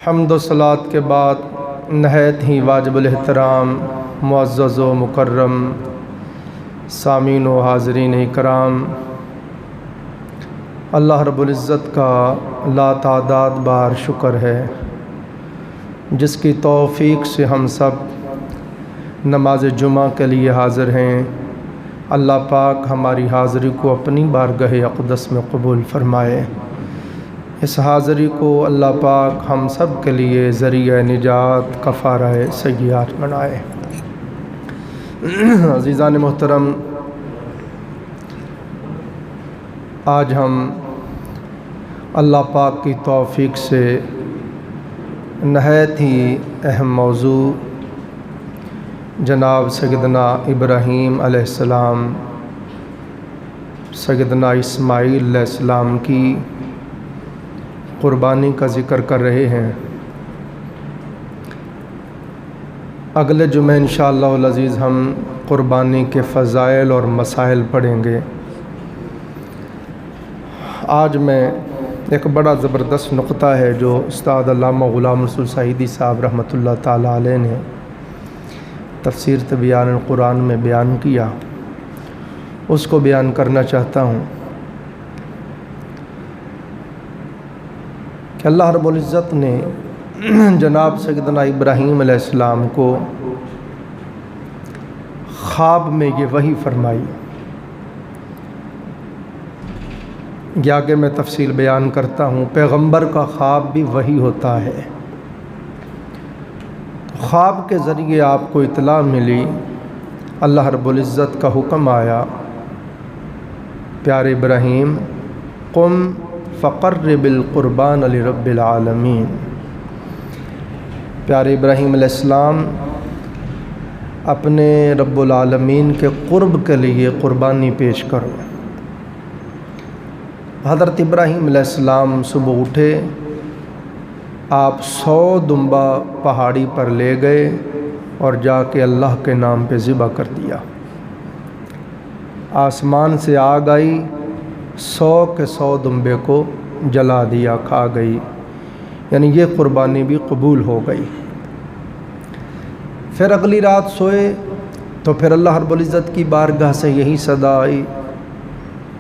حمد و صلات کے بعد نہایت ہی واجب الاحترام معزز و مکرم سامعین و حاضرین کرام، اللہ رب العزت کا لا تعداد بار شکر ہے جس کی توفیق سے ہم سب نماز جمعہ کے لیے حاضر ہیں۔ اللہ پاک ہماری حاضری کو اپنی بارگاہ اقدس میں قبول فرمائے۔ اس حاضری کو اللہ پاک ہم سب کے لیے ذریعہ نجات کفارہ سیئات بنائے۔ عزیزان محترم، آج ہم اللہ پاک کی توفیق سے نہایت ہی اہم موضوع جناب سیدنا ابراہیم علیہ السلام، سیدنا اسماعیل علیہ السلام کی قربانی کا ذکر کر رہے ہیں۔ اگلے جمعہ انشاءاللہ العزیز ہم قربانی کے فضائل اور مسائل پڑھیں گے۔ آج میں ایک بڑا زبردست نقطہ ہے جو استاد علامہ غلام رسول سعیدی صاحب رحمۃ اللہ تعالیٰ علیہ نے تفسیر تبیان القرآن میں بیان کیا، اس کو بیان کرنا چاہتا ہوں کہ اللہ رب العزت نے جناب سیدنا ابراہیم علیہ السلام کو خواب میں یہ وحی فرمائی۔ یہ آگے میں تفصیل بیان کرتا ہوں۔ پیغمبر کا خواب بھی وحی ہوتا ہے۔ خواب کے ذریعے آپ کو اطلاع ملی، اللہ رب العزت کا حکم آیا، پیارے ابراہیم قم فقرب القربان لرب العالمین۔ پیارے ابراہیم علیہ السلام اپنے رب العالمین کے قرب کے لیے قربانی پیش کرو۔ حضرت ابراہیم علیہ السلام صبح اٹھے، آپ 100 دمبا پہاڑی پر لے گئے اور جا کے اللہ کے نام پہ ذبح کر دیا۔ آسمان سے آگ آئی، 100 کے 100 دمبے کو جلا دیا، کھا گئی، یعنی یہ قربانی بھی قبول ہو گئی۔ پھر اگلی رات سوئے تو پھر اللہ رب العزت کی بارگاہ سے یہی صدا آئی،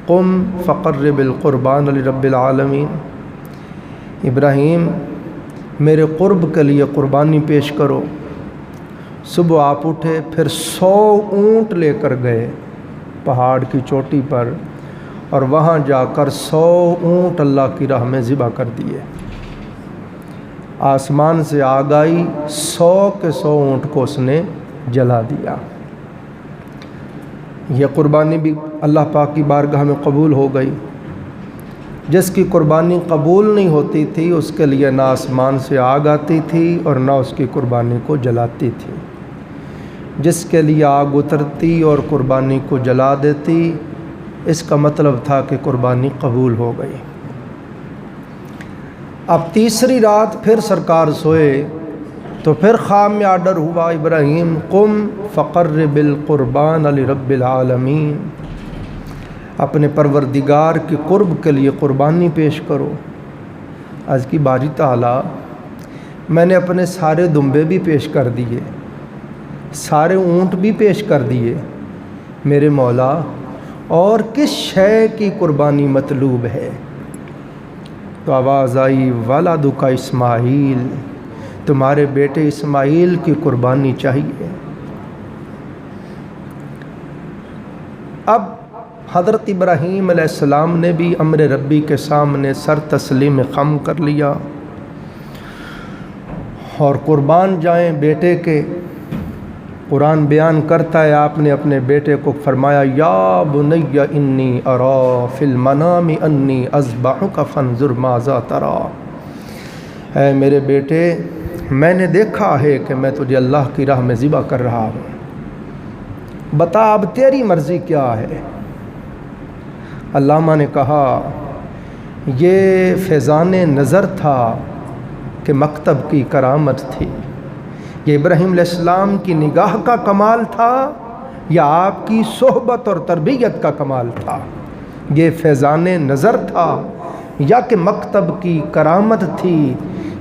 قم فقرب القربان لرب العالمین۔ ابراہیم میرے قرب کے لیے قربانی پیش کرو۔ صبح آپ اٹھے، پھر 100 اونٹ لے کر گئے پہاڑ کی چوٹی پر، اور وہاں جا کر 100 اونٹ اللہ کی راہ میں ذبح کر دیے۔ آسمان سے آگ آئی، 100 کے 100 اونٹ کو اس نے جلا دیا۔ یہ قربانی بھی اللہ پاک کی بارگاہ میں قبول ہو گئی۔ جس کی قربانی قبول نہیں ہوتی تھی اس کے لیے نہ آسمان سے آگ آتی تھی اور نہ اس کی قربانی کو جلاتی تھی۔ جس کے لیے آگ اترتی اور قربانی کو جلا دیتی، اس کا مطلب تھا کہ قربانی قبول ہو گئی۔ اب تیسری رات پھر سرکار سوئے تو پھر خواب میں آرڈر ہوا، ابراہیم قم فقرب القربان لرب العالمین، اپنے پروردگار کے قرب کے لیے قربانی پیش کرو۔ آج کی باری تعالیٰ، میں نے اپنے سارے دمبے بھی پیش کر دیے، سارے اونٹ بھی پیش کر دیے، میرے مولا اور کس شے کی قربانی مطلوب ہے؟ تو آواز آئی، ولدک اسماعیل، تمہارے بیٹے اسماعیل کی قربانی چاہیے۔ اب حضرت ابراہیم علیہ السلام نے بھی امر ربی کے سامنے سر تسلیم خم کر لیا اور قربان جائیں بیٹے کے۔ قرآن بیان کرتا ہے، آپ نے اپنے بیٹے کو فرمایا، یا بنی انی ارا فی المنام انی اذبحک فانظر ماذا تری۔ اے میرے بیٹے، میں نے دیکھا ہے کہ میں تجھے اللہ کی راہ میں ذبح کر رہا ہوں، بتا اب تیری مرضی کیا ہے؟ علامہ نے کہا یہ فیضان نظر تھا کہ مکتب کی کرامت تھی۔ یہ ابراہیم علیہ السلام کی نگاہ کا کمال تھا یا آپ کی صحبت اور تربیت کا کمال تھا؟ یہ فیضان نظر تھا یا کہ مکتب کی کرامت تھی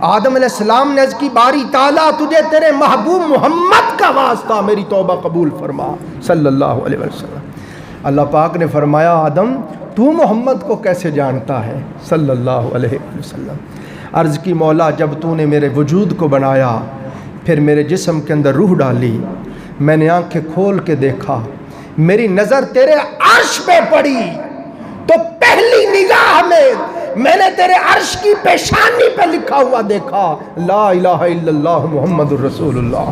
آدم علیہ السلام نے عرض کی باری تعالیٰ تجھے تیرے محبوب محمد کا واسطہ میری توبہ قبول فرما صلی اللہ علیہ وسلم۔ اللہ پاک نے فرمایا آدم تو محمد کو کیسے جانتا ہے صلی اللہ علیہ وسلم۔ عرض کی مولا جب تو نے میرے وجود کو بنایا، پھر میرے جسم کے اندر روح ڈالی، میں نے آنکھیں کھول کے دیکھا، میری نظر تیرے عرش پہ پڑی، تو پہلی نگاہ میں نے تیرے عرش کی پیشانی پہ لکھا ہوا دیکھا لا الہ الا اللہ محمد الرسول اللہ۔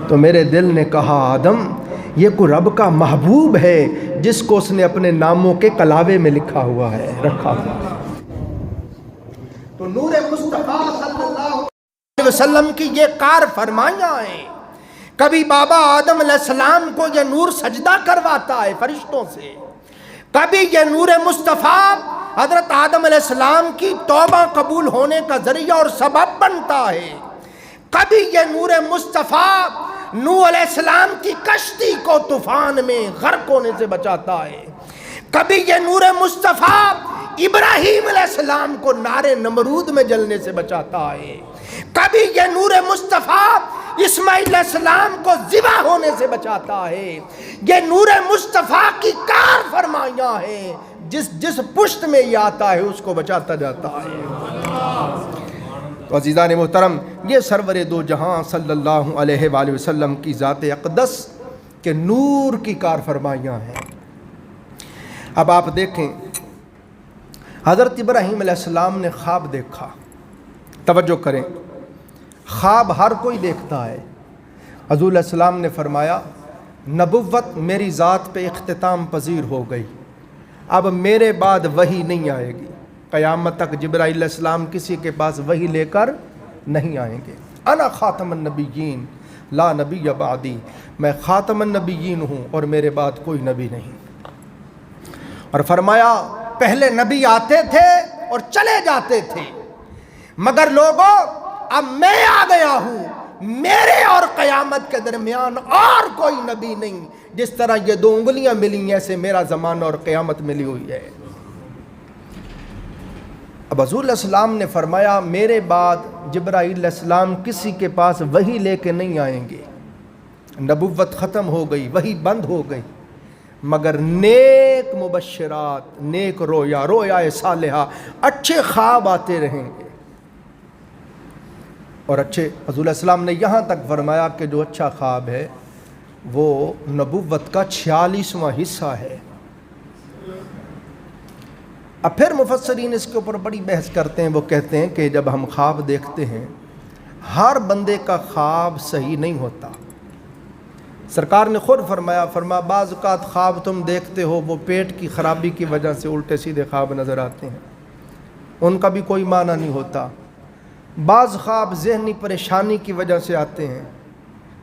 تو میرے دل نے کہا آدم یہ کوئی رب کا محبوب ہے جس کو اس نے اپنے ناموں کے کلاوے میں لکھا ہوا ہے، رکھا ہوا ہے۔ تو نور مصطفیٰ صلی اللہ علیہ وسلم کی یہ کار فرمائیاں ہیں۔ کبھی بابا آدم علیہ السلام کو یہ نور سجدہ کرواتا ہے فرشتوں سے، کبھی یہ نور مصطفیٰ حضرت آدم علیہ السلام کی توبہ قبول ہونے کا ذریعہ اور سبب بنتا ہے، کبھی یہ نور مصطفیٰ نوح علیہ السلام کی کشتی کو طوفان میں غرق ہونے سے بچاتا ہے، کبھی یہ نور مصطفیٰ ابراہیم علیہ السلام کو نار نمرود میں جلنے سے بچاتا ہے، کبھی یہ نور مصطفیٰ اسماعیل علیہ السلام کو ذبح ہونے سے بچاتا ہے۔ یہ نور مصطفیٰ کی کار فرمائیاں ہیں، جس پشت میں یہ آتا ہے اس کو بچاتا جاتا ہے۔ تو عزیزان محترم یہ سرور دو جہاں صلی اللہ علیہ وآلہ وسلم کی ذات اقدس کے نور کی کار فرمائیاں ہیں۔ اب آپ دیکھیں حضرت ابراہیم علیہ السلام نے خواب دیکھا، توجہ کریں، خواب ہر کوئی دیکھتا ہے۔ حضور علیہ السلام نے فرمایا نبوت میری ذات پہ اختتام پذیر ہو گئی، اب میرے بعد وحی نہیں آئے گی، قیامت تک جبرائیل علیہ السلام کسی کے پاس وحی لے کر نہیں آئیں گے۔ انا خاتم النبیین لا نبی بعدی، میں خاتم النبیین ہوں اور میرے بعد کوئی نبی نہیں۔ اور فرمایا پہلے نبی آتے تھے اور چلے جاتے تھے، مگر لوگوں اب میں آ گیا ہوں، میرے اور قیامت کے درمیان اور کوئی نبی نہیں، جس طرح یہ دو انگلیاں ملی ایسے میرا زمانہ اور قیامت ملی ہوئی ہے۔ اب حضور علیہ السلام نے فرمایا میرے بعد جبرائیل علیہ السلام کسی کے پاس وحی لے کے نہیں آئیں گے، نبوت ختم ہو گئی، وحی بند ہو گئی، مگر نیک مبشرات، نیک رویا صالحہ، اچھے خواب آتے رہیں گے۔ اور اچھے حضور علیہ السلام نے یہاں تک فرمایا کہ جو اچھا خواب ہے وہ نبوت کا 46واں حصہ ہے۔ اب پھر مفسرین اس کے اوپر بڑی بحث کرتے ہیں، وہ کہتے ہیں کہ جب ہم خواب دیکھتے ہیں ہر بندے کا خواب صحیح نہیں ہوتا۔ سرکار نے خود فرمایا بعض اوقات خواب تم دیکھتے ہو وہ پیٹ کی خرابی کی وجہ سے الٹے سیدھے خواب نظر آتے ہیں، ان کا بھی کوئی معنی نہیں ہوتا۔ بعض خواب ذہنی پریشانی کی وجہ سے آتے ہیں،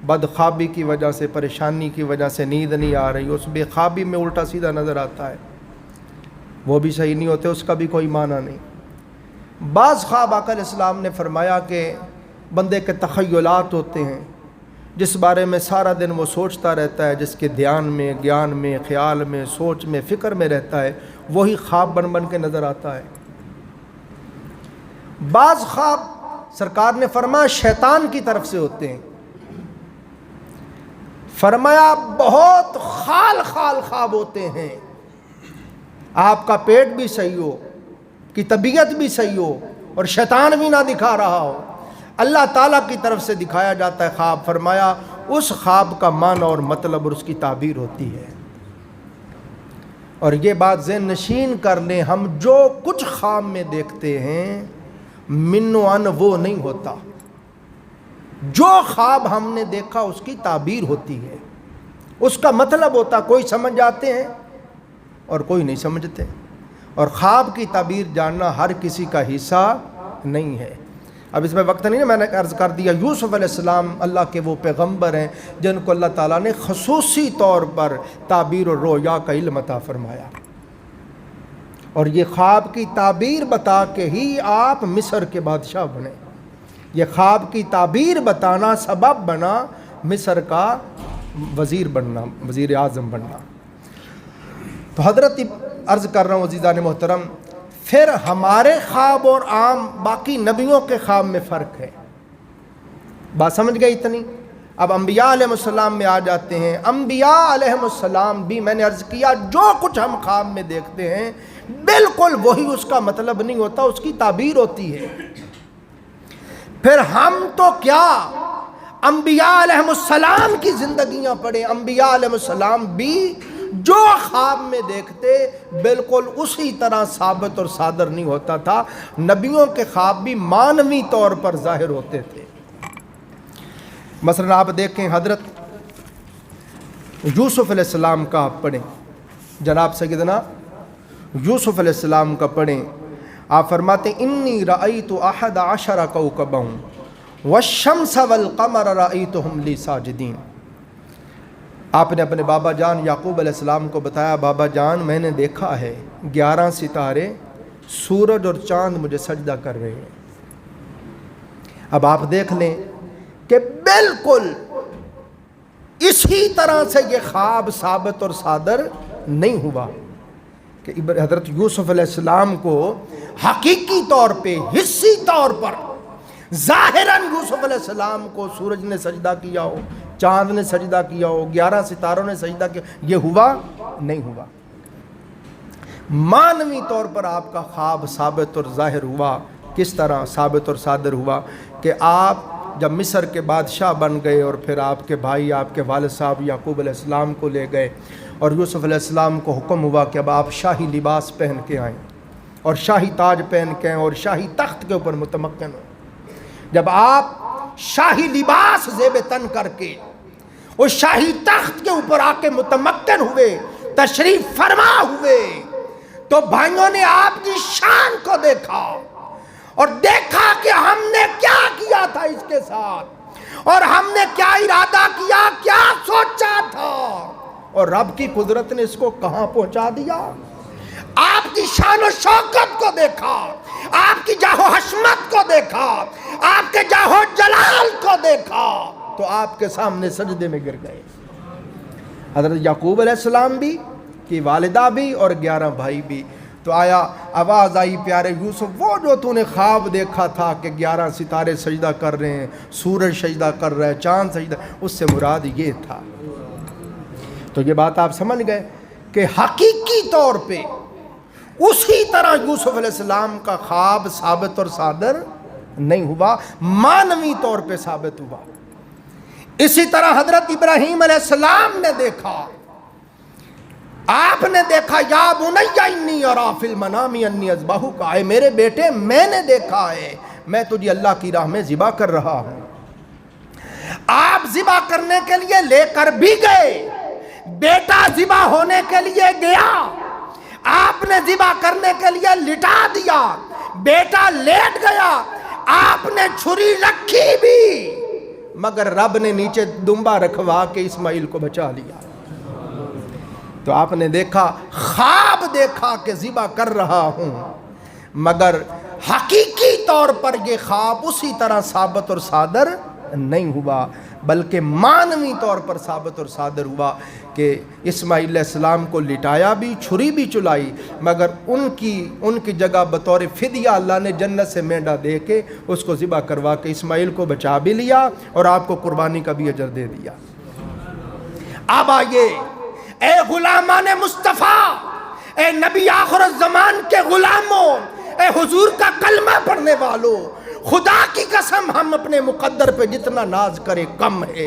بدخوابی کی وجہ سے، پریشانی کی وجہ سے نیند نہیں آ رہی، اس بے خوابی میں الٹا سیدھا نظر آتا ہے، وہ بھی صحیح نہیں ہوتے، اس کا بھی کوئی معنی نہیں۔ بعض خواب آقا علیہ السلام نے فرمایا کہ بندے کے تخیلات ہوتے ہیں، جس بارے میں سارا دن وہ سوچتا رہتا ہے، جس کے دھیان میں، گیان میں، خیال میں، سوچ میں، فکر میں رہتا ہے، وہی خواب بن بن کے نظر آتا ہے۔ بعض خواب سرکار نے فرمایا شیطان کی طرف سے ہوتے ہیں، فرمایا بہت خال خواب ہوتے ہیں، آپ کا پیٹ بھی صحیح ہو، کی طبیعت بھی صحیح ہو اور شیطان بھی نہ دکھا رہا ہو، اللہ تعالیٰ کی طرف سے دکھایا جاتا ہے خواب۔ فرمایا اس خواب کا معنی اور مطلب اور اس کی تعبیر ہوتی ہے۔ اور یہ بات ذہن نشین کر لیں، ہم جو کچھ خواب میں دیکھتے ہیں من و عن وہ نہیں ہوتا، جو خواب ہم نے دیکھا اس کی تعبیر ہوتی ہے، اس کا مطلب ہوتا، کوئی سمجھ جاتے ہیں اور کوئی نہیں سمجھتے، اور خواب کی تعبیر جاننا ہر کسی کا حصہ نہیں ہے۔ اب اس میں وقت نہیں ہے، میں نے عرض کر دیا یوسف علیہ السلام اللہ کے وہ پیغمبر ہیں جن کو اللہ تعالیٰ نے خصوصی طور پر تعبیر اور رویا کا علم عطا فرمایا، اور یہ خواب کی تعبیر بتا کے ہی آپ مصر کے بادشاہ بنے، یہ خواب کی تعبیر بتانا سبب بنا مصر کا وزیر بننا، وزیر اعظم بننا۔ تو حضرت عرض کر رہا ہوں عزیزان محترم، پھر ہمارے خواب اور عام باقی نبیوں کے خواب میں فرق ہے. بات سمجھ گئی اتنی؟ اب انبیاء علیہ السلام میں آ جاتے ہیں. انبیاء علیہ السلام بھی میں نے عرض کیا جو کچھ ہم خواب میں دیکھتے ہیں بالکل وہی اس کا مطلب نہیں ہوتا، اس کی تعبیر ہوتی ہے. پھر ہم تو کیا انبیاء علیہ السلام کی زندگیاں پڑھیں. انبیاء علیہ السلام بھی جو خواب میں دیکھتے بالکل اسی طرح ثابت اور صادر نہیں ہوتا تھا. نبیوں کے خواب بھی مانوی طور پر ظاہر ہوتے تھے. مثلا آپ دیکھیں حضرت یوسف علیہ السلام کا آپ پڑھیں، جناب سیدنا یوسف علیہ السلام کا پڑھیں. آپ فرماتے ہیں انی رأیت احد عشر کوکبا والشمس والقمر رأیتهم لی ساجدین. آپ نے اپنے بابا جان یعقوب علیہ السلام کو بتایا بابا جان میں نے دیکھا ہے 11 ستارے سورج اور چاند مجھے سجدہ کر رہے ہیں. اب آپ دیکھ لیں کہ بالکل اسی طرح سے یہ خواب ثابت اور صادر نہیں ہوا کہ حضرت یوسف علیہ السلام کو حقیقی طور پہ حصی طور پر ظاہراً یوسف علیہ السلام کو سورج نے سجدہ کیا ہو، چاند نے سجدہ کیا ہو، 11 ستاروں نے سجدہ کیا، یہ ہوا نہیں ہوا. مانوی طور پر آپ کا خواب ثابت اور ظاہر ہوا. کس طرح ثابت اور صادر ہوا کہ آپ جب مصر کے بادشاہ بن گئے اور پھر آپ کے بھائی آپ کے والد صاحب یعقوب علیہ السلام کو لے گئے اور یوسف علیہ السلام کو حکم ہوا کہ اب آپ شاہی لباس پہن کے آئیں اور شاہی تاج پہن کے آئیں اور شاہی تخت کے اوپر متمکن ہوں. جب آپ شاہی لباس زیب تن کر کے اس شاہی تخت کے اوپر آ کے متمکن ہوئے، تشریف فرما ہوئے، تو بھائیوں نے آپ کی شان کو دیکھا اور دیکھا کہ ہم نے کیا کیا تھا اس کے ساتھ اور ہم نے کیا ارادہ کیا، کیا سوچا تھا، اور رب کی قدرت نے اس کو کہاں پہنچا دیا. آپ کی شان و شوکت کو دیکھا، آپ کی جاہ و حشمت کو دیکھا، آپ کے جاہ و جلال کو دیکھا تو آپ کے سامنے سجدے میں گر گئے. حضرت یعقوب علیہ السلام بھی کی والدہ بھی اور 11 بھائی بھی. تو آیا آواز آئی پیارے یوسف وہ جو تو نے خواب دیکھا تھا کہ 11 ستارے سجدہ کر رہے ہیں، سورج سجدہ کر رہا ہے، چاند سجدہ، اس سے مراد یہ تھا. تو یہ بات آپ سمجھ گئے کہ حقیقی طور پہ اسی طرح یوسف علیہ السلام کا خواب ثابت اور صادر نہیں ہوا، مانوی طور پہ ثابت ہوا. اسی طرح حضرت ابراہیم علیہ السلام نے دیکھا، آپ نے دیکھا یا بنی انی اری فی المنام انی اذبحک، اے میرے بیٹے میں نے دیکھا ہے میں تجھے اللہ کی راہ میں ذبح کر رہا ہوں. آپ ذبح کرنے کے لیے لے کر بھی گئے، بیٹا ذبح ہونے کے لیے گیا، آپ نے ذبح کرنے کے لیے لٹا دیا، بیٹا لیٹ گیا، آپ نے چھری رکھی بھی مگر رب نے نیچے دمبا رکھوا کے اسماعیل کو بچا لیا. تو آپ نے دیکھا، خواب دیکھا کہ ذبح کر رہا ہوں، مگر حقیقی طور پر یہ خواب اسی طرح ثابت اور صادر نہیں ہوا بلکہ مانوی طور پر ثابت اور صادر ہوا کہ اسماعیل علیہ السلام کو لٹایا بھی، چھری بھی چلائی، مگر ان کی جگہ بطور فدیہ اللہ نے جنت سے مینڈا دے کے اس کو ذبح کروا کے اسماعیل کو بچا بھی لیا اور آپ کو قربانی کا بھی اجر دے دیا. اب آئیے اے غلامان مصطفیٰ، اے نبی آخر الزمان کے غلاموں، اے حضور کا کلمہ پڑھنے والوں، خدا کی قسم ہم اپنے مقدر پہ جتنا ناز کرے کم ہے.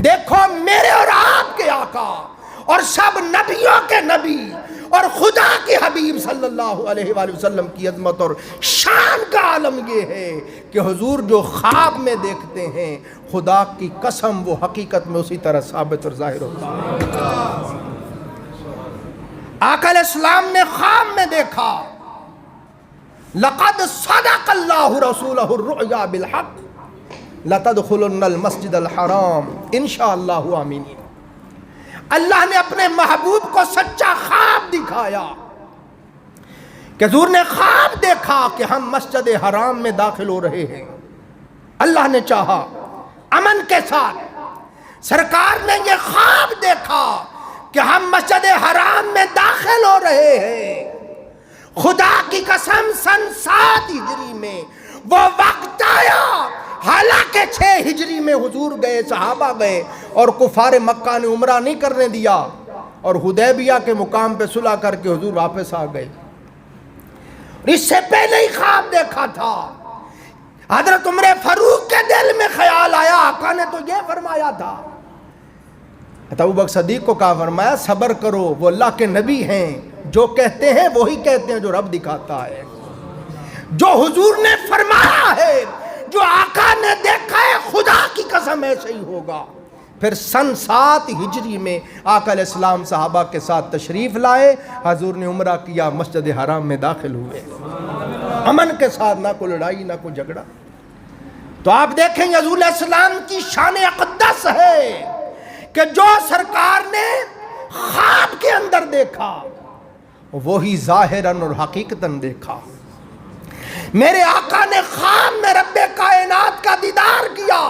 دیکھو میرے اور آپ کے آقا اور سب نبیوں کے نبی اور خدا کے حبیب صلی اللہ علیہ وآلہ وسلم کی عظمت اور شان کا عالم یہ ہے کہ حضور جو خواب میں دیکھتے ہیں خدا کی قسم وہ حقیقت میں اسی طرح ثابت اور ظاہر ہوتا ہے. آقا علیہ السلام نے خواب میں دیکھا لقد صدق اللہ رسولہ الرؤیا بالحق لتدخلن المسجد الحرام انشاءاللہ آمینین. اللہ نے اپنے محبوب کو سچا خواب دکھایا کہ حضور نے خواب دیکھا کہ ہم مسجد حرام میں داخل ہو رہے ہیں. اللہ نے چاہا امن کے ساتھ سرکار نے یہ خواب دیکھا کہ ہم مسجد حرام میں داخل ہو رہے ہیں. خدا کی قسم سن 7 ہجری میں وہ وقت آیا، حالانکہ 6 ہجری میں حضور گئے، صحابہ گئے، اور کفار مکہ نے عمرہ نہیں کرنے دیا، اور حدیبیہ کے مقام پہ صلح کر کے حضور واپس آ گئے۔ اس سے پہلے ہی خواب دیکھا تھا۔ حضرت عمر فاروق کے دل میں خیال آیا، آقا نے تو یہ فرمایا تھا۔ ابو بکر صدیق کو کہا، فرمایا صبر کرو، وہ اللہ کے نبی ہیں، جو کہتے ہیں وہی کہتے ہیں جو رب دکھاتا ہے۔ جو حضور نے فرمایا ہے، جو آقا نے دیکھا ہے، خدا کی قسم ایسے ہی ہوگا۔ پھر سن 7 ہجری میں آقا علیہ السلام صحابہ کے ساتھ تشریف لائے، حضور نے عمرہ کیا، مسجد حرام میں داخل ہوئے، امن کے ساتھ، نہ کوئی لڑائی نہ کوئی جھگڑا۔ تو آپ دیکھیں گے حضور علیہ السلام کی شان اقدس ہے کہ جو سرکار نے خواب کے اندر دیکھا وہی ظاہراً اور حقیقتاً دیکھا۔ میرے آقا نے خواب میں رب کائنات کا دیدار کیا،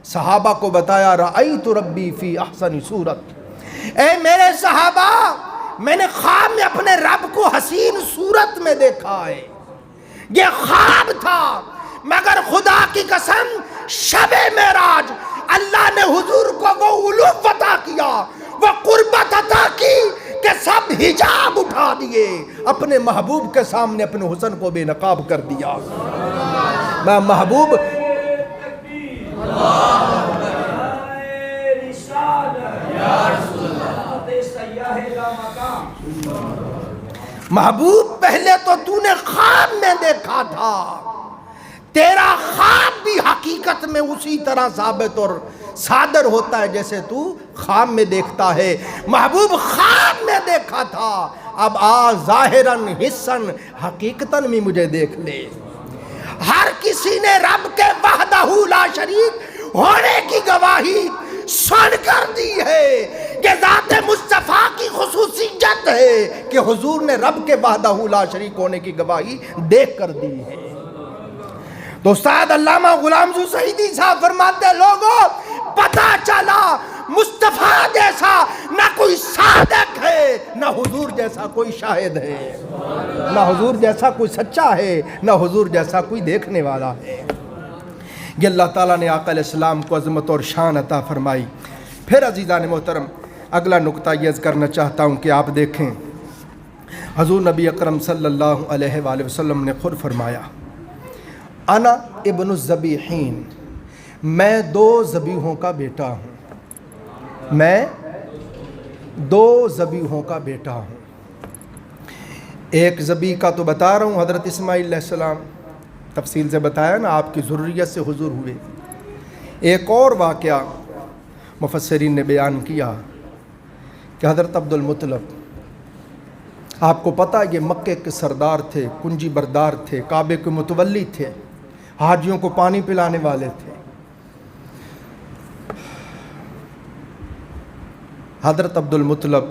صحابہ کو بتایا، رأیت ربی فی احسن صورت، اے میرے صحابہ، میں نے خواب میں اپنے رب کو حسین صورت میں دیکھا ہے۔ یہ خواب تھا، مگر خدا کی قسم شب معراج اللہ نے حضور کو وہ علو عطا کیا، وہ قربت عطا کی کہ سب حجاب اٹھا دیے، اپنے محبوب کے سامنے اپنے حسن کو بے نقاب کر دیا۔ میں محبوب محبوب پہلے تو نے خواب میں دیکھا تھا، تیرا خواب بھی حقیقت میں اسی طرح ثابت اور صادر ہوتا ہے جیسے تو خواب میں دیکھتا ہے۔ محبوب خواب میں دیکھا تھا، اب آ ظاہراً حسن حقیقتاً بھی مجھے دیکھ لے۔ ہر کسی نے رب کے وحدہ لا شریک ہونے کی گواہی سن کر دی ہے، یہ ذات مصطفیٰ کی خصوصیت ہے کہ حضور نے رب کے وحدہ لا شریک ہونے کی گواہی دیکھ کر دی ہے۔ تو استاد علامہ غلام ذو سعیدی صاحب فرماتے ہیں، لوگوں پتہ چلا مصطفیٰ جیسا نہ کوئی صادق ہے، نہ حضور جیسا کوئی شاہد ہے، نہ حضور جیسا کوئی سچا ہے، نہ حضور جیسا کوئی دیکھنے والا ہے۔ یہ اللہ تعالیٰ نے آقا علیہ السلام کو عظمت اور شان عطا فرمائی۔ پھر عزیزان محترم اگلا نقطہ یہ عرض کرنا چاہتا ہوں کہ آپ دیکھیں، حضور نبی اکرم صلی اللہ علیہ وآلہ وسلم نے خود فرمایا، انا ابن الذبیحین، میں 2 ذبیحوں کا بیٹا ہوں، میں 2 ذبیحوں کا بیٹا ہوں۔ ایک ذبیح کا تو بتا رہا ہوں، حضرت اسماعیل علیہ السلام، تفصیل سے بتایا نا، آپ کی ذریت سے حضور ہوئے۔ ایک اور واقعہ مفسرین نے بیان کیا کہ حضرت عبد المطلب، آپ کو پتہ یہ مکے کے سردار تھے، کنجی بردار تھے، کعبے کے متولی تھے، حاجیوں کو پانی پلانے والے تھے۔ حضرت عبد المطلب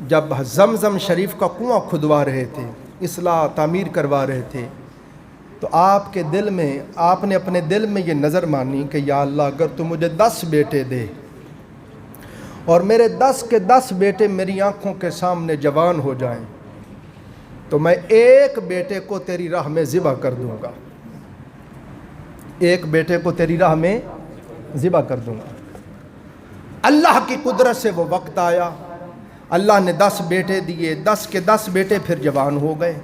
جب زمزم شریف کا کنواں کھدوا رہے تھے، اصلاح تعمیر کروا رہے تھے، تو آپ کے دل میں، آپ نے اپنے دل میں یہ نظر مانی کہ یا اللہ اگر تو مجھے 10 بیٹے دے اور میرے 10 کے 10 بیٹے میری آنکھوں کے سامنے جوان ہو جائیں تو میں ایک بیٹے کو تیری راہ میں ذبح کر دوں گا، ایک بیٹے کو تیری راہ میں ذبح کر دوں گا۔ اللہ کی قدرت سے وہ وقت آیا، اللہ نے 10 بیٹے دیے، 10 کے 10 بیٹے پھر جوان ہو گئے۔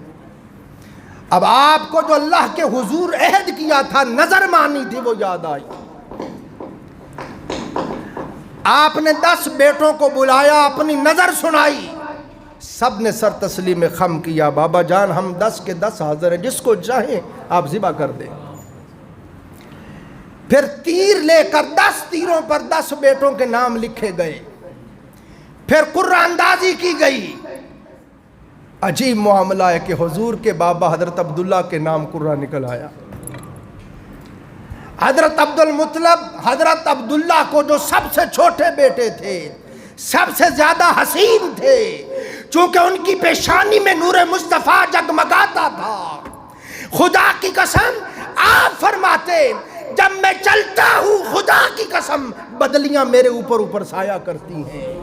اب آپ کو جو اللہ کے حضور عہد کیا تھا، نظر مانی تھی، وہ یاد آئی۔ آپ نے 10 بیٹوں کو بلایا، اپنی نظر سنائی، سب نے سر تسلیم خم کیا، بابا جان ہم 10 کے 10 حاضر ہیں، جس کو چاہیں آپ ذبح کر دیں۔ پھر تیر لے کر 10 تیروں پر 10 بیٹوں کے نام لکھے گئے، پھر قرعہ اندازی کی گئی۔ عجیب معاملہ ہے کہ حضور کے بابا حضرت عبداللہ کے نام قرعہ نکل آیا۔ حضرت عبد المطلب حضرت عبداللہ کو جو سب سے چھوٹے بیٹے تھے، سب سے زیادہ حسین تھے، چونکہ ان کی پیشانی میں نور مصطفیٰ جگمگاتا تھا۔ خدا کی قسم آپ فرماتے جب میں چلتا ہوں خدا کی قسم بدلیاں میرے اوپر سایہ کرتی ہیں،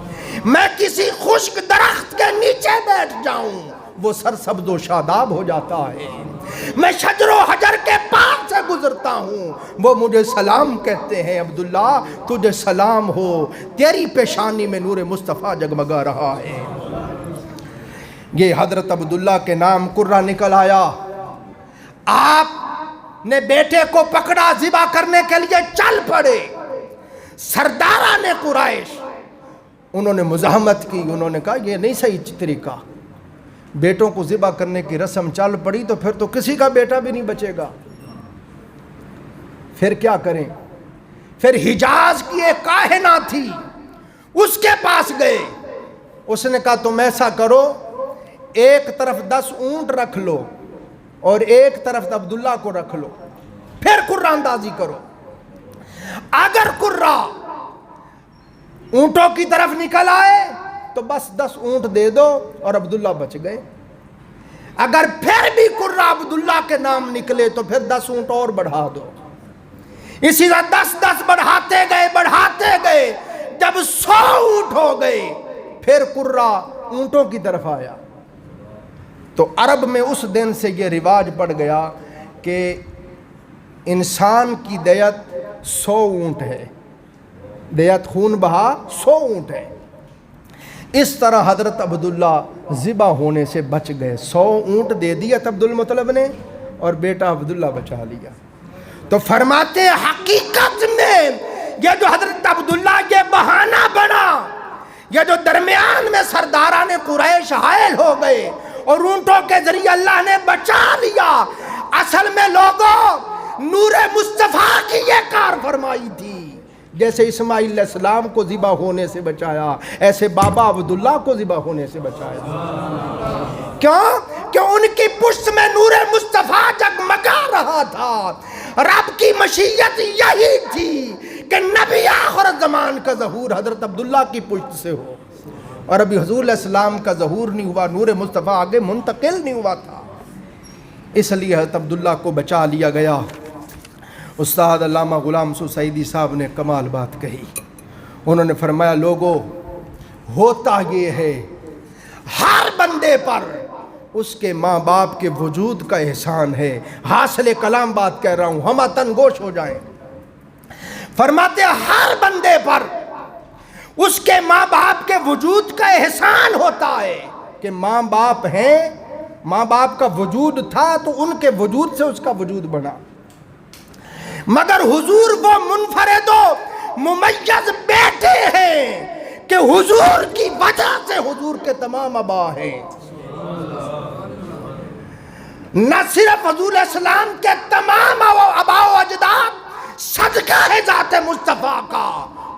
میں کسی خشک درخت کے نیچے بیٹھ جاؤں وہ سرسبز و شاداب ہو جاتا ہے۔ میں شجر و حجر کے پاس سے گزرتا ہوں، وہ مجھے سلام کہتے ہیں، عبداللہ تجھے سلام ہو، تیری پیشانی میں نور مصطفیٰ جگمگا رہا ہے۔ یہ حضرت عبداللہ کے نام قرہ نکل آیا۔ آپ نے بیٹے کو پکڑا، ذبح کرنے کے لیے چل پڑے۔ سرداران قریش انہوں نے مزاحمت کی، انہوں نے کہا یہ نہیں صحیح طریقہ، بیٹوں کو ذبح کرنے کی رسم چل پڑی تو پھر تو کسی کا بیٹا بھی نہیں بچے گا، پھر کیا کریں؟ پھر حجاز کی ایک کاہنہ تھی، اس کے پاس گئے۔ اس نے کہا تم ایسا کرو، ایک طرف 10 اونٹ رکھ لو اور ایک طرف عبداللہ کو رکھ لو، پھر قرہ اندازی کرو۔ اگر قرہ اونٹوں کی طرف نکل آئے تو بس 10 اونٹ دے دو اور عبداللہ بچ گئے۔ اگر پھر بھی قرہ عبداللہ کے نام نکلے تو پھر 10 اونٹ اور بڑھا دو۔ اسی طرح 10 بڑھاتے گئے، جب 100 اونٹ ہو گئے پھر قرہ اونٹوں کی طرف آیا۔ تو عرب میں اس دن سے یہ رواج پڑ گیا کہ انسان کی دیت 100 اونٹ ہے، دیت خون بہا 100 اونٹ ہے۔ اس طرح حضرت عبداللہ ذبح ہونے سے بچ گئے، 100 اونٹ دے دیا عبد المطلب نے اور بیٹا عبداللہ بچا لیا۔ تو فرماتے حقیقت میں یہ جو حضرت عبداللہ یہ بہانہ بنا، یہ جو درمیان میں سرداران قریش حائل ہو گئے اور اونٹوں کے ذریعے اللہ نے بچا لیا، اصل میں لوگوں نور مصطفیٰ کی یہ کار فرمائی تھی۔ جیسے اسماعیل علیہ السلام کو ذبح ہونے سے بچایا، ایسے بابا عبداللہ کو ذبح ہونے سے بچایا۔ کیوں؟ کہ ان کی پشت میں نور مصطفیٰ جگمگا رہا تھا۔ رب کی مشیت یہی تھی کہ نبی آخر زمان کا ظہور حضرت عبداللہ کی پشت سے ہو، اور ابھی حضور علیہ السلام کا ظہور نہیں ہوا، نور مصطفیٰ آگے منتقل نہیں ہوا تھا، اس لیے حضرت عبداللہ کو بچا لیا گیا۔ استاد علامہ غلام مسعود سعیدی صاحب نے کمال بات کہی، انہوں نے فرمایا لوگوں ہوتا یہ ہے ہر بندے پر اس کے ماں باپ کے وجود کا احسان ہے۔ حاصل کلام بات کہہ رہا ہوں، ہم تن گوش ہو جائیں۔ فرماتے ہر بندے پر اس کے ماں باپ کے وجود کا احسان ہوتا ہے کہ ماں باپ ہیں، ماں باپ کا وجود تھا تو ان کے وجود سے اس کا وجود بنا، مگر حضور وہ منفرد و ممیز بیٹے ہیں کہ حضور کی وجہ سے حضور کے تمام آبا ہیں۔ نہ صرف حضور علیہ السلام کے تمام آبا و اجداد صدقہ ہے ذات مصطفیٰ کا،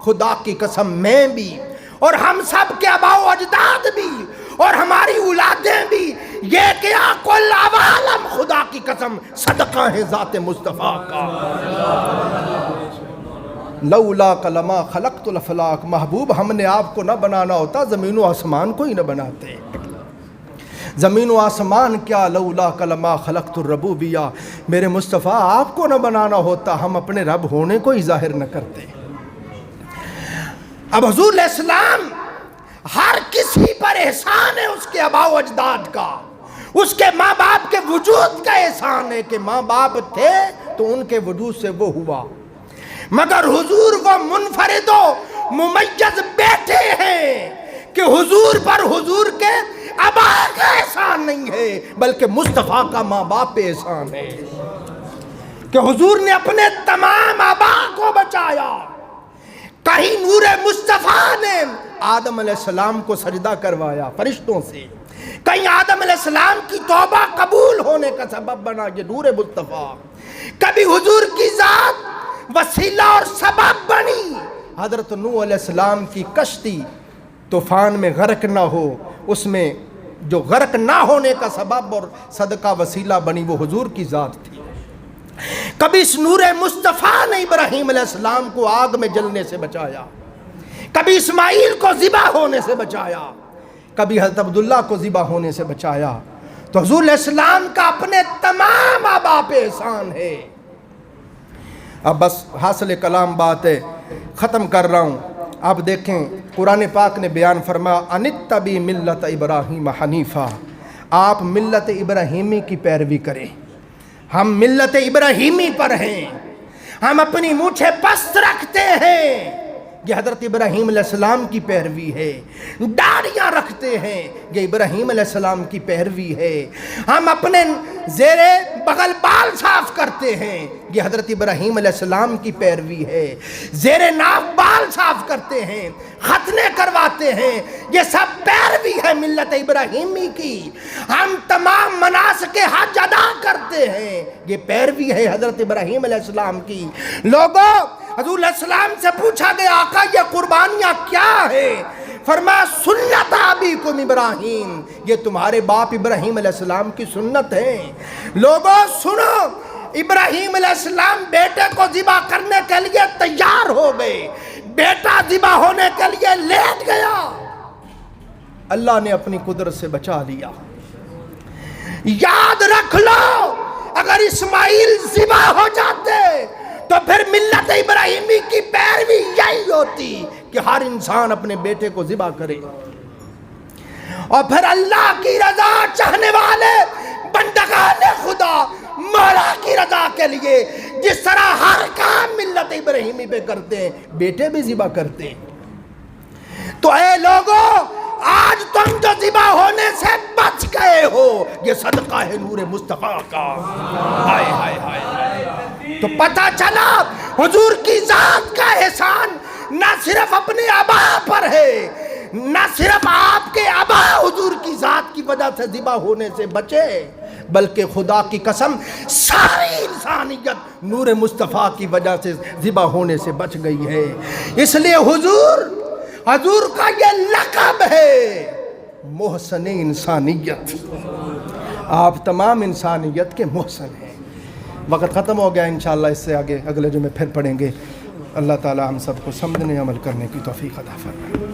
خدا کی قسم میں بھی اور ہم سب کے آبا و اجداد بھی اور ہماری اولادیں بھی، یہ کیا کل عوالم خدا کی قسم صدقہ ہے ذات مصطفیٰ کا۔ لولا کلمہ خلقت الافلاک، محبوب ہم نے آپ کو نہ بنانا ہوتا زمین و آسمان کو ہی نہ بناتے۔ زمین و آسمان کیا، لولا کلمہ خلقت الربوبیہ، میرے مصطفیٰ آپ کو نہ بنانا ہوتا ہم اپنے رب ہونے کو ہی ظاہر نہ کرتے۔ اب حضور علیہ السلام ہر کسی پر احسان ہے اس کے آبا و اجداد کا، اس کے ماں باپ کے وجود کا احسان ہے کہ ماں باپ تھے تو ان کے وجود سے وہ ہوا، مگر حضور وہ منفرد و ممیز بیٹے ہیں کہ حضور پر حضور کے آبا کا احسان نہیں ہے بلکہ مصطفیٰ کا ماں باپ پہ احسان ہے کہ حضور نے اپنے تمام آبا کو بچایا۔ کہیں نور مصطفیٰ نے آدم علیہ السلام کو سجدہ کروایا فرشتوں سے، کہیں آدم علیہ السلام کی توبہ قبول ہونے کا سبب بنا یہ نور مصطفیٰ، کبھی حضور کی ذات وسیلہ اور سبب بنی، حضرت نوح علیہ السلام کی کشتی طوفان میں غرق نہ ہو، اس میں جو غرق نہ ہونے کا سبب اور صدقہ وسیلہ بنی وہ حضور کی ذات تھی۔ کبھی اس نور مصطفیٰ نے ابراہیم علیہ السلام کو آگ میں جلنے سے بچایا، کبھی اسماعیل کو ذبح ہونے سے بچایا، کبھی حضرت عبداللہ کو ذبح ہونے سے بچایا۔ تو حضور علیہ السلام کا اپنے تمام آبا پہ احسان ہے۔ اب بس حاصل کلام بات ہے، ختم کر رہا ہوں۔ اب دیکھیں قرآن پاک نے بیان فرمایا انتبی ملت ابراہیم حنیفہ، آپ ملت ابراہیمی کی پیروی کریں. ہم ملت ابراہیمی پر ہیں، ہم اپنی مونچھیں پست رکھتے ہیں، یہ حضرت ابراہیم علیہ السلام کی پیروی ہے. داڑیاں رکھتے ہیں، یہ ابراہیم علیہ السلام کی پیروی ہے. ہم اپنے زیر بغل بال صاف کرتے ہیں، یہ حضرت ابراہیم علیہ السلام کی پیروی ہے. زیر ناف بال صاف کرتے ہیں، ختنے کرواتے ہیں، یہ سب پیروی ہے ملت ابراہیمی کی. ہم تمام مناسک حج ادا کرتے ہیں، یہ پیروی ہے حضرت ابراہیم علیہ السلام کی. لوگوں، حضور علیہ السلام سے پوچھا گیا آقا یہ قربانیاں کیا ہے؟ فرمایا سنت ابیکم ابراہیم، یہ تمہارے باپ ابراہیم علیہ السلام کی سنت ہے. لوگوں سنو، ابراہیم علیہ السلام بیٹے کو ذبح کرنے کے لیے تیار ہو گئے، بیٹا ذبح ہونے کے لیے لیٹ گیا، اللہ نے اپنی قدرت سے بچا لیا. یاد رکھ لو اگر اسماعیل ذبح ہو جاتے تو پھر ملت ابراہیمی کی پیروی یہی ہوتی کہ ہر انسان اپنے بیٹے کو ذبح کرے. اور پھر اللہ کی رضا چاہنے والے بندگان خدا مولا کی رضا کے لیے جس طرح ہر کام ملت ابراہیمی پہ کرتے ہیں، بیٹے بھی ذبح کرتے ہیں. تو اے لوگوں، آج تم جو ذبح ہونے سے بچ گئے ہو، یہ صدقہ ہے نور مصطفیٰ کا. ہائے ہائے ہائے. تو پتہ چلا حضور کی ذات کا احسان نہ صرف اپنے آبا پر ہے، نہ صرف آپ کے آبا حضور کی ذات کی وجہ سے ذبح ہونے سے بچے، بلکہ خدا کی قسم ساری انسانیت نور مصطفیٰ کی وجہ سے ذبح ہونے سے بچ گئی ہے. اس لیے حضور کا یہ لقب ہے محسن انسانیت. آپ تمام انسانیت کے محسن ہیں. وقت ختم ہو گیا، انشاءاللہ اس سے آگے اگلے جمعے پھر پڑھیں گے. اللہ تعالی ہم سب کو سمجھنے عمل کرنے کی توفیق عطا فرمائے.